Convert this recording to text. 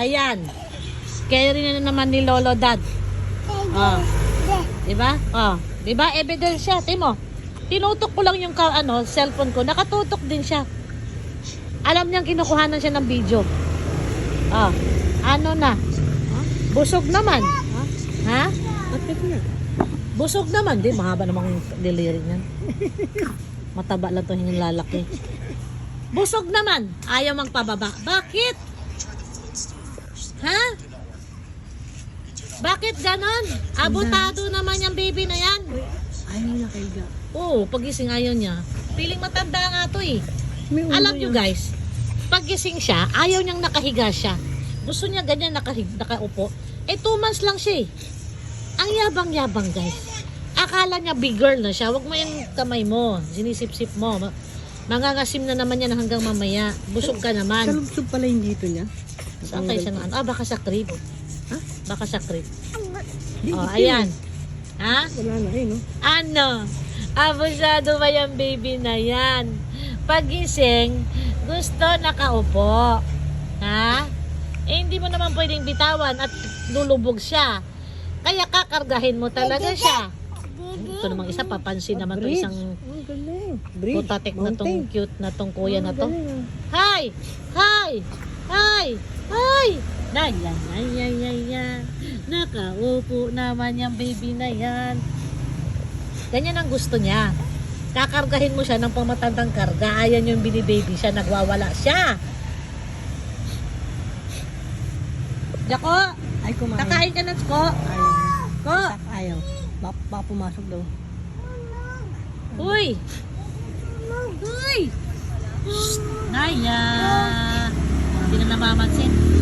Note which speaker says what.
Speaker 1: Ayan. Carry na naman ni Lolo Dad. Oh. Diba? Oh. Diba? Evidence siya. Timo. Tinutok ko lang yung cellphone ko. Nakatutok din siya. Alam niyang kinukuhanan siya ng video. Oh. Ano na? Busog naman. Ha? Busog naman. Di, mahaba namang delivery niyan. Mataba lang to yung lalaki. Busog naman. Ayaw magpababa. Bakit? Ha? Bakit ganon? Abutado naman yung baby na yan.
Speaker 2: Ayaw na kaiga.
Speaker 1: Oo, pagising ayaw niya. Piling matanda nga to eh. Alam nyo guys, pagising siya, ayaw niyang nakahiga siya. Gusto niya ganyan nakaupo. 2 months lang siya eh. Ang yabang-yabang guys. Akala niya big girl na siya. Huwag mo yung kamay mo. Sinisip-sip mo. Mangangasim na naman yan hanggang mamaya. Busog ka naman.
Speaker 2: Sa lubsob pala yung dito niya.
Speaker 1: Saan kayo siya na? Baka sa crib.
Speaker 2: Ha?
Speaker 1: Baka sa crib.
Speaker 2: Di,
Speaker 1: Oh, ayan. Ha?
Speaker 2: Wala na eh, no?
Speaker 1: Ano? Abusado ba yung baby na yan? Pagising, gusto nakaupo. Ha? Hindi mo naman pwedeng bitawan at lulubog siya. Kaya kakargahin mo talaga siya. Ito namang isa, papansin naman to isang
Speaker 2: Ang galing. Bridge.
Speaker 1: putatik na tong cute na tong kuya na to.
Speaker 2: Galing,
Speaker 1: Hi! Hi! Hi! Hi! Yan. Nakaupo naman yung baby na yan. Ganyan ang gusto niya. Kakargahin mo siya ng pamatandang karga. Ayan yung binibaby siya. Nagwawala siya. Jako,
Speaker 2: Ay, kumain.
Speaker 1: kakain ka na, Ko.
Speaker 2: Ayaw.
Speaker 1: Ko.
Speaker 2: Ayaw. Baka pumasok daw.
Speaker 1: Uy! Uy! Shh! Naya! Hindi na namamansin.